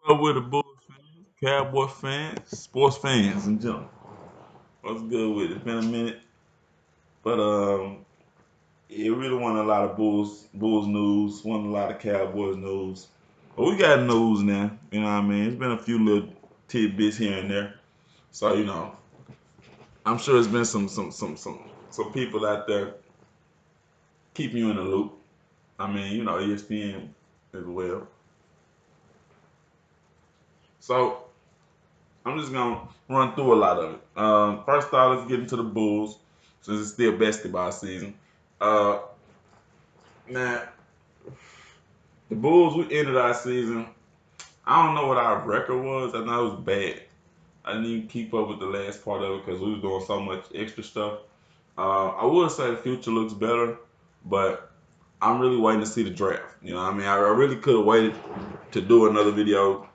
Up with the Bulls fans, Cowboy fans, sports fans in general. What's good with it? It's been a minute, but it really wasn't a lot of Bulls news, wasn't a lot of Cowboys news. But we got news now. You know what I mean? It's been a few little tidbits here and there. So I'm sure it's been some people out there keeping you in the loop. I mean, ESPN as well. So I'm just gonna run through a lot of it. First off, let's get into the Bulls since it's still basketball season. Uh, Now the Bulls, we ended our season. I don't know what our record was. I know it was bad. I didn't even keep up with the last part of it because we was doing so much extra stuff. I would say the future looks better, but I'm really waiting to see the draft. You know what I mean? I really could have waited to do another video,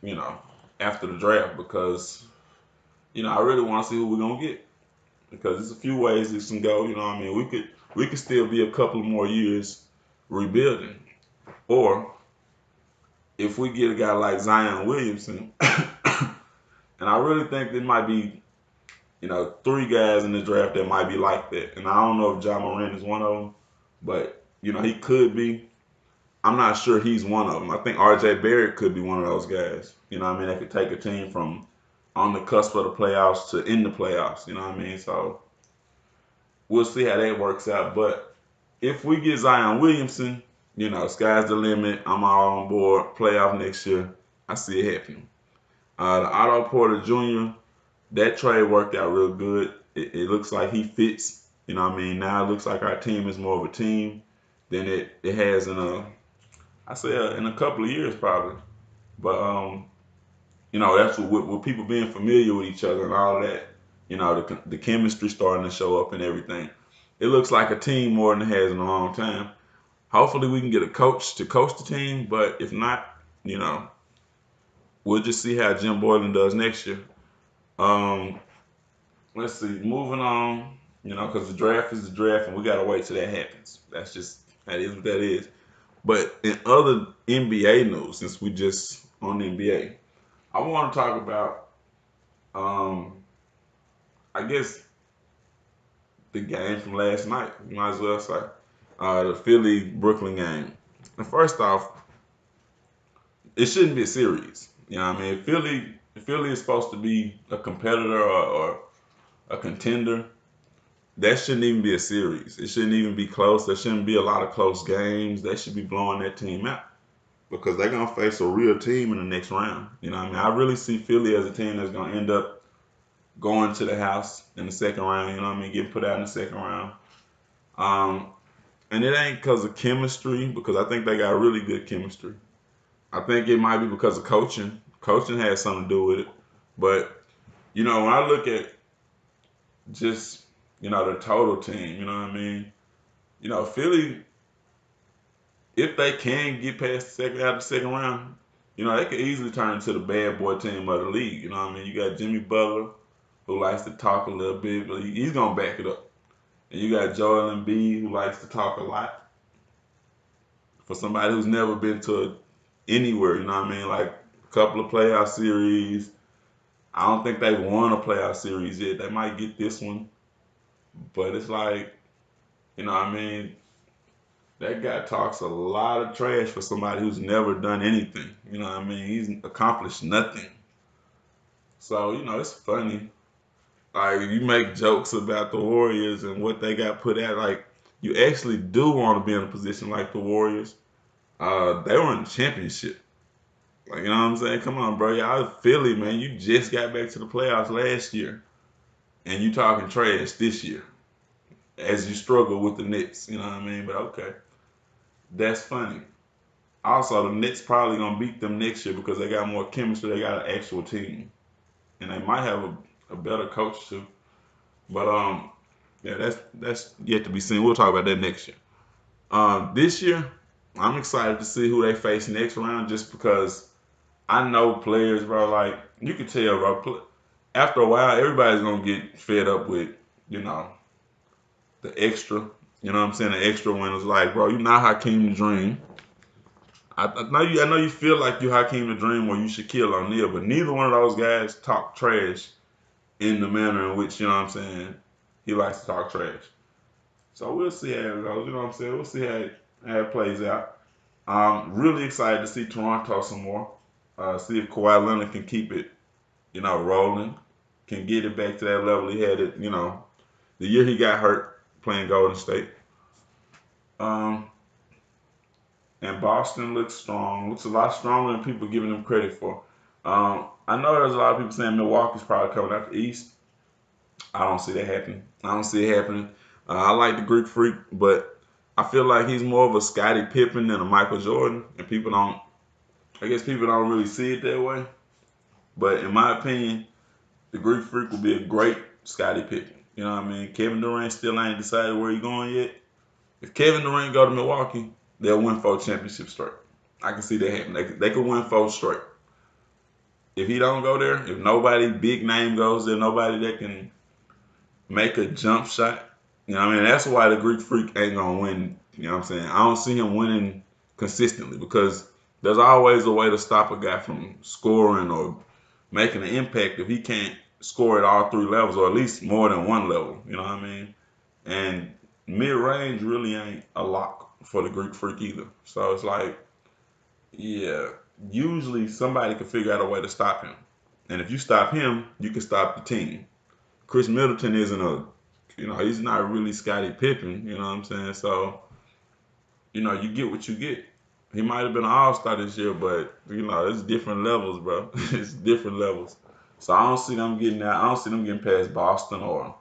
you know, after the draft because, I really want to see who we're going to get. Because there's a few ways it can go. You know what I mean? We could still be a couple more years rebuilding, or if we get a guy like Zion Williamson, and I really think there might be three guys in the draft that might be like that, and I don't know if John Moran is one of them, but he could be. I'm not sure he's one of them. I think R.J. Barrett could be one of those guys. You know what I mean? That could take a team from on the cusp of the playoffs to in the playoffs. You know what I mean? So we'll see how that works out. But if we get Zion Williamson, sky's the limit. I'm all on board. Playoff next year. I see it happening. The Otto Porter Jr., that trade worked out real good. It looks like he fits. You know what I mean? Now it looks like our team is more of a team than it has in a couple of years probably. But that's with people being familiar with each other and all that. The chemistry starting to show up and everything. It looks like a team more than it has in a long time. Hopefully we can get a coach to coach the team, but if not, you know, we'll just see how Jim Boylan does next year. Um, let's see. Moving on, because the draft is the draft, and we gotta wait till that happens. That is what that is. But in other NBA news, since we just on the NBA, I want to talk about, um, I guess, the game from last night. You might as well say the Philly Brooklyn game. And first off, it shouldn't be a series. You know what I mean? Philly is supposed to be a competitor or a contender. That shouldn't even be a series. It shouldn't even be close. There shouldn't be a lot of close games. They should be blowing that team out because they're gonna face a real team in the next round. You know what I mean? I really see Philly as a team that's gonna end up going to the house in the second round. You know what I mean? Getting put out in the second round. Um, and it ain't because of chemistry because I think they got really good chemistry. I think it might be because of coaching. Coaching has something to do with it. But, when I look at just, the total team, you know what I mean? Philly, if they can get past out the second round, they could easily turn into the bad boy team of the league. You know what I mean? You got Jimmy Butler, who likes to talk a little bit, but he's going to back it up. And you got Joel Embiid, who likes to talk a lot. For somebody who's never been to anywhere, you know what I mean? Like a couple of playoff series, I don't think they've won a playoff series yet. They might get this one, but it's like, what I mean, that guy talks a lot of trash for somebody who's never done anything. You know what I mean? He's accomplished nothing. So, it's funny. Like, you make jokes about the Warriors and what they got put at. Like, you actually do want to be in a position like the Warriors. They were in the championship. Like, you know what I'm saying? Come on, bro. Y'all Philly, man. You just got back to the playoffs last year. And you talking trash this year as you struggle with the Nets. You know what I mean? But okay, that's funny. Also, the Nets probably gonna beat them next year because they got more chemistry. They got an actual team, and they might have a better coach too. But yeah, that's yet to be seen. We'll talk about that next year. This year, I'm excited to see who they face next round, just because I know players, bro. Like you can tell, bro. After a while, everybody's gonna get fed up with, you know, the extra. You know what I'm saying? The extra one is like, bro, you not Hakeem the Dream. I know you feel like you Hakeem the Dream or you Shaquille O'Neal, but neither one of those guys talk trash in the manner in which, you know what I'm saying, he likes to talk trash. So we'll see how it goes. You know what I'm saying? We'll see how it plays out. I'm really excited to see Toronto some more. See if Kawhi Leonard can keep it, rolling, can get it back to that level he had it, the year he got hurt playing Golden State. Um, and Boston looks strong. Looks a lot stronger than people giving them credit for. I know there's a lot of people saying Milwaukee's probably coming out the East. I don't see that happening. I don't see it happening. I like the Greek Freak, but I feel like he's more of a Scottie Pippen than a Michael Jordan, and people don't. I guess people don't really see it that way. But in my opinion, the Greek Freak would be a great Scottie Pippen. You know what I mean? Kevin Durant still ain't decided where he's going yet. If Kevin Durant go to Milwaukee, they'll win 4 championships straight. I can see that happen. They could win 4 straight. If he don't go there, if nobody big name goes there, nobody that can make a jump shot. You know what I mean? That's why the Greek Freak ain't gonna win. You know what I'm saying? I don't see him winning consistently because there's always a way to stop a guy from scoring or making an impact if he can't score at all 3 levels or at least more than one level. You know what I mean? And mid range really ain't a lock for the Greek Freak either. So it's like, yeah, usually somebody can figure out a way to stop him. And if you stop him, you can stop the team. Chris Middleton isn't he's not really Scottie Pippen, you know what I'm saying? So, you get what you get. He might have been an all-star this year, but, it's different levels, bro. It's different levels. So I don't see them getting out. I don't see them getting past Boston or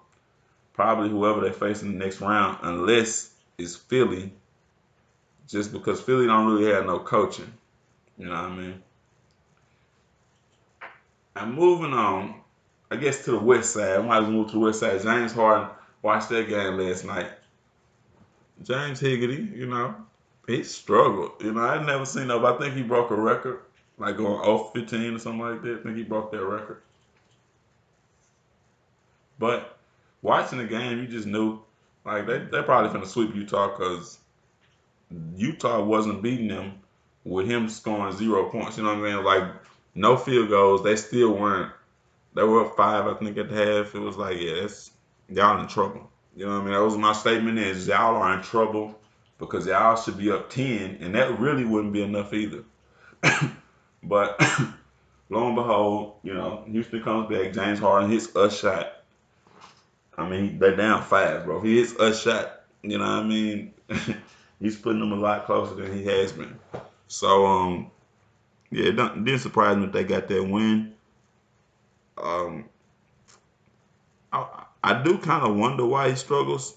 probably whoever they face in the next round unless it's Philly, just because Philly don't really have no coaching. You know what I mean? And moving on, I guess to the West Side. I might as well move to the West Side. James Harden watched that game last night. James Higgity, he struggled. I never seen nobody. I think he broke a record, like going 0-15 or something like that. I think he broke that record. But watching the game, you just knew, like, they probably finna sweep Utah because Utah wasn't beating them with him scoring 0 points. You know what I mean? Like, no field goals. They still weren't. They were up 5, I think, at the half. It was like, yeah, y'all in trouble. You know what I mean? That was my statement is y'all are in trouble because y'all should be up 10, and that really wouldn't be enough either. But lo and behold, Houston comes back. James Harden hits a shot. I mean, they're down 5, bro. He hits a shot. You know what I mean? He's putting them a lot closer than he has been. So, yeah, it didn't surprise me that they got that win. Um, I do kind of wonder why he struggles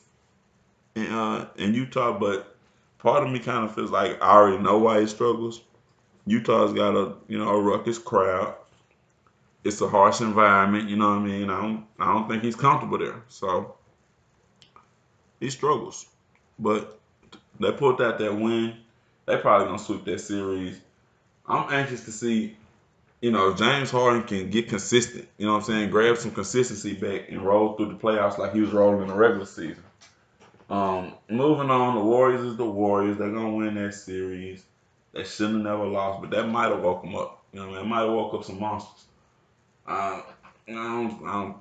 in Utah, but part of me kind of feels like I already know why he struggles. Utah's got a ruckus crowd. It's a harsh environment. You know what I mean? I don't think he's comfortable there, so he struggles. But they pulled out that win. They probably gonna sweep that series. I'm anxious to see. If James Harden can get consistent. You know what I'm saying? Grab some consistency back and roll through the playoffs like he was rolling in the regular season. Moving on, the Warriors is the Warriors. They're gonna win that series. They shouldn't have never lost, but that might have woke them up. You know what I mean? It might have woke up some monsters. Uh, I don't,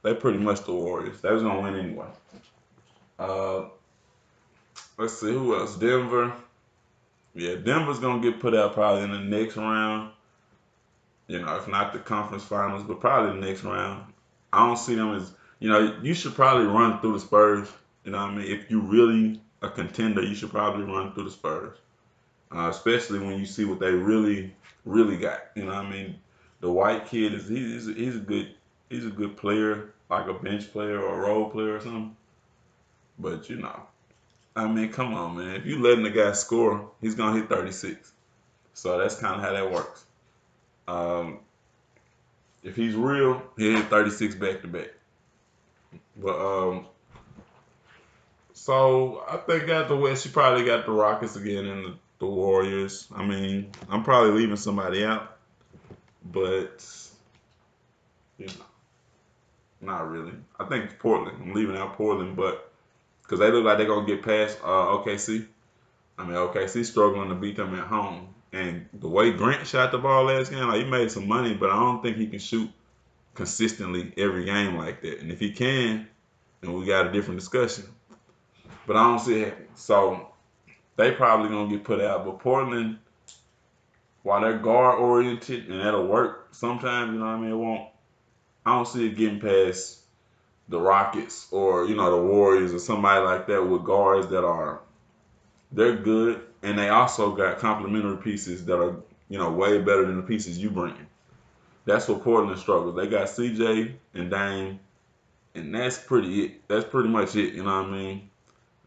they pretty much the Warriors. They was gonna win anyway. Uh, let's see who else. Denver. Yeah, Denver's gonna get put out probably in the next round. If not the conference finals, but probably the next round. I don't see them as you should probably run through the Spurs. You know what I mean? If you really a contender, you should probably run through the Spurs. Especially when you see what they really, really got. You know what I mean? The white kid he's a good player, like a bench player or a role player or something. But I mean, come on, man. If you letting the guy score, he's gonna hit 36. So that's kind of how that works. Um, if he's real, he'll hit 36 back to back. But so I think at the West, you probably got the Rockets again and the Warriors. I mean, I'm probably leaving somebody out, but you know, not really. I think it's Portland. I'm leaving out Portland, but because they look like they're gonna get past OKC. I mean, OKC struggling to beat them at home. And the way Grant shot the ball last game, like he made some money, but I don't think he can shoot consistently every game like that. And if he can, then we got a different discussion. But I don't see it happening. So they probably gonna get put out. But Portland, while they're guard oriented and that'll work sometimes, you know what I mean, it won't. I don't see it getting past the Rockets or the Warriors or somebody like that with guards that are they're good and they also got complementary pieces that are way better than the pieces you bring. That's what Portland struggles. They got CJ and Dame, and that's pretty it. That's pretty much it. You know what I mean?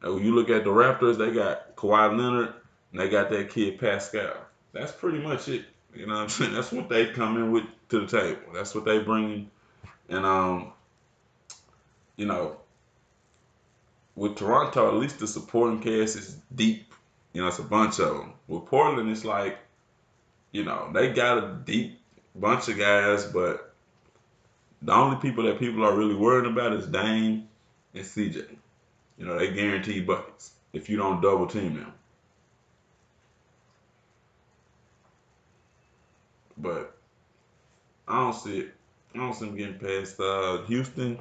And when you look at the Raptors, they got Kawhi Leonard and they got that kid Pascal. That's pretty much it. You know what I'm saying? That's what they come in with to the table. That's what they bring. And you know, with Toronto, at least the supporting cast is deep. It's a bunch of them. With Portland, it's like, they got a deep bunch of guys, but the only people that people are really worried about is Dame and CJ. They guarantee buckets if you don't double team them. But I don't see it. I don't see them getting past Houston.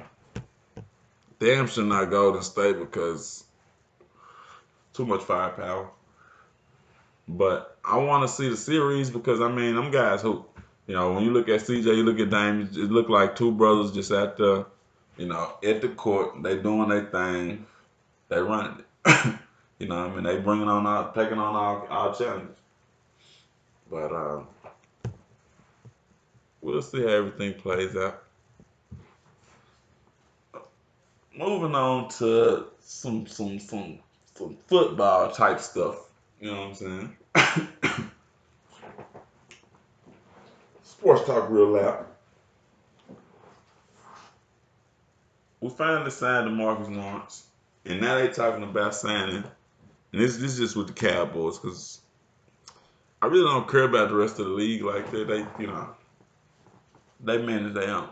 Damn should not Golden State because too much firepower. But I want to see the series because I mean them guys who, when you look at CJ, you look at Dame, it look like two brothers just at the, at the court. They doing their thing. They running it. What I mean? They bringing on taking on our challenges. But we'll see how everything plays out. Moving on to some football type stuff. You know what I'm saying? Sports talk real loud. We finally signed DeMarcus Lawrence, and now they talking about signing. And this is just with the Cowboys because I really don't care about the rest of the league like that. They manage their own.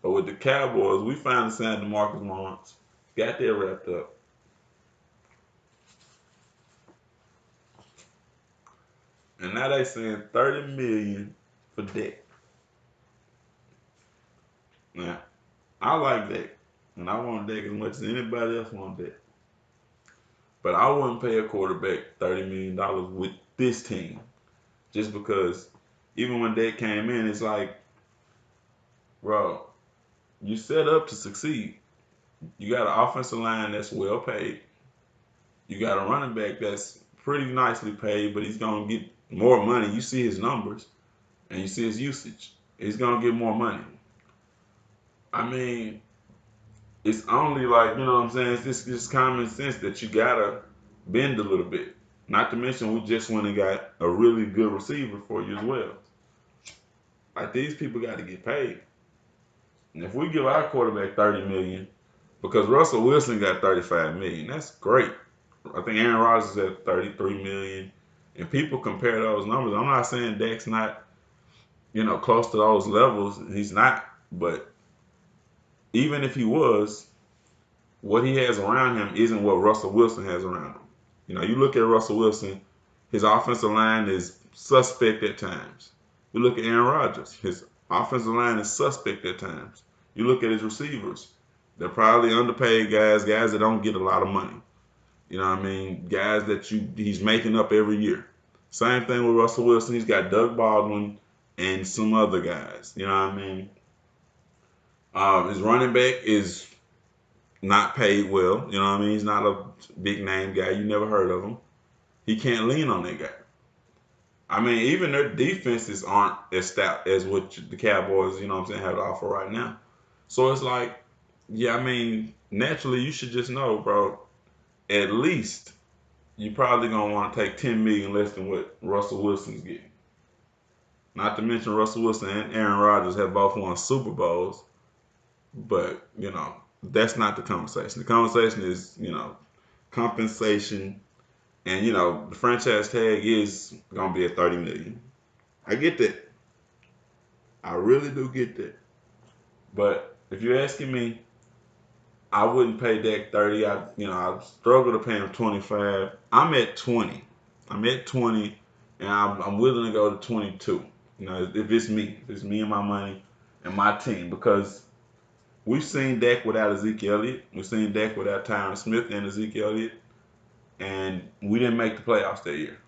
But with the Cowboys, we finally signed DeMarcus Lawrence. Got that wrapped up. And now they saying $30 million for Dak. Now, I like Dak. And I want Dak as much as anybody else want Dak. But I wouldn't pay a quarterback $30 million with this team. Just because even when Dak came in, it's like, bro, you set up to succeed. You got an offensive line that's well paid. You got a running back that's pretty nicely paid, but he's going to get more money. You see his numbers and you see his usage. He's going to get more money. I mean, it's only like, what I'm saying? It's just common sense that you got to bend a little bit. Not to mention, we just went and got a really good receiver for you as well. Like, these people got to get paid. And if we give our quarterback $30 million, because Russell Wilson got $35 million, that's great. I think Aaron Rodgers is at $33 million. And people compare those numbers. I'm not saying Dak's not, close to those levels. He's not. But even if he was, what he has around him isn't what Russell Wilson has around him. You look at Russell Wilson, his offensive line is suspect at times. You look at Aaron Rodgers, his offensive line is suspect at times. You look at his receivers, they're probably underpaid guys that don't get a lot of money. You know what I mean? Guys that he's making up every year. Same thing with Russell Wilson. He's got Doug Baldwin and some other guys. You know what I mean? His running back is not paid well. You know what I mean? He's not a big name guy. You never heard of him. He can't lean on that guy. I mean, even their defenses aren't as stout as what the Cowboys, have to offer right now. So it's like, yeah, I mean, naturally you should just know, bro, at least you probably gonna want to take $10 million less than what Russell Wilson's getting. Not to mention Russell Wilson and Aaron Rodgers have both won Super Bowls, but that's not the conversation. The conversation is compensation, and the franchise tag is gonna be at $30 million. I get that. I really do get that. But if you're asking me, I wouldn't pay Dak 30. I struggle to pay him 25. I'm at 20. I'm at 20, and I'm willing to go to 22. You know, if it's me and my money and my team, because we've seen Dak without Ezekiel Elliott, we've seen Dak without Tyron Smith and Ezekiel Elliott, and we didn't make the playoffs that year.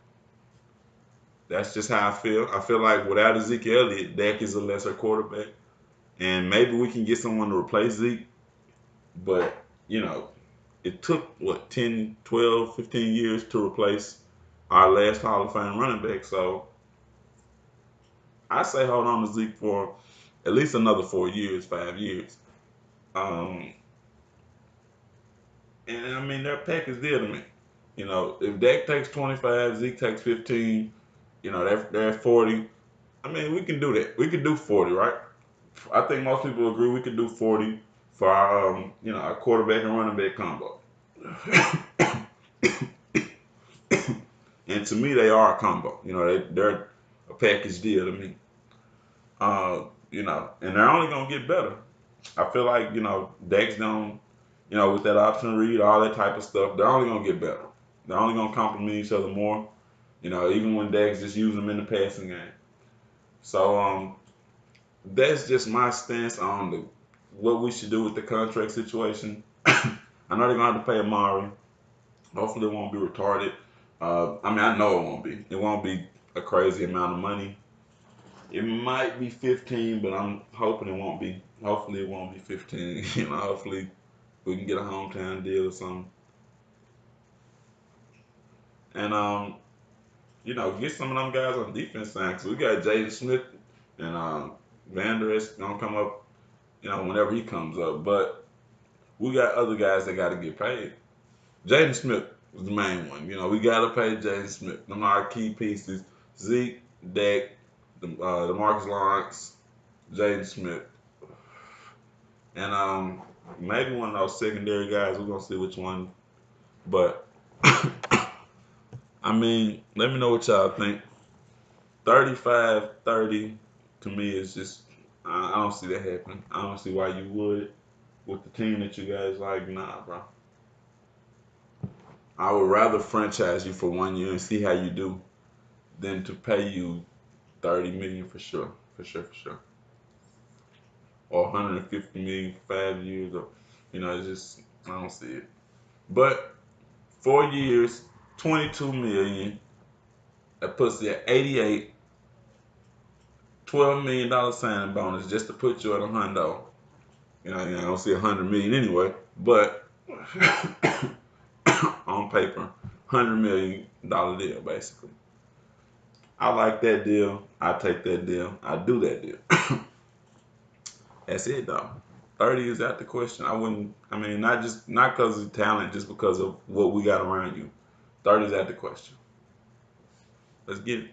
That's just how I feel. I feel like without Ezekiel Elliott, Dak is a lesser quarterback, and maybe we can get someone to replace Zeke, but you know, it took what 10, 12, 15 years to replace our last Hall of Fame running back. So I say hold on to Zeke for at least another 4 years, 5 years. Um, and I mean that package deal to me. You know, if Dak takes 25, Zeke takes 15, you know, they're 40. I mean, we can do that. We could do 40, right? I think most people agree we could do 40 for our, you know, our quarterback and running back combo. And to me, they are a combo. You know, they're a package deal to me. You know, and they're only gonna get better. I feel like you know Dak's gonna, you know, with that option read, all that type of stuff, they're only gonna get better. They're only gonna complement each other more. You know, even when Dak's just using them in the passing game. So that's just my stance on the what we should do with the contract situation. I know they're gonna have to pay Amari. Hopefully, it won't be retarded. I mean, I know it won't be. It won't be a crazy amount of money. It might be 15, but I'm hoping it won't be. Hopefully, it won't be 15. You know, hopefully we can get a hometown deal or something. And you know, get some of them guys on defense side. Cause we got Jaden Smith and Vander is gonna come up. You know, whenever he comes up, but we got other guys that got to get paid. Jaden Smith was the main one. You know, we got to pay Jaden Smith. Them are our key pieces. Zeke, Dak, the Marcus Lawrence, Jaden Smith, and maybe one of those secondary guys. We're gonna see which one. But I mean, let me know what y'all think. 35-30 to me is just I don't see that happening. I don't see why you would with the team that you guys like. Nah, bro. I would rather franchise you for 1 year and see how you do than to pay you 30 million for sure, for sure, for sure, or 150 million for 5 years, or you know, it's just I don't see it. But 4 years, 22 million, that puts you at 88, $12 million signing bonus just to put you at a hundo. I don't see 100 million anyway, but on paper, $100 million deal basically. I like that deal. I take that deal. I do that deal. That's it though. 30 is out the question. I wouldn't. I mean, not because of talent, just because of what we got around you. 30 is out the question. Let's get it.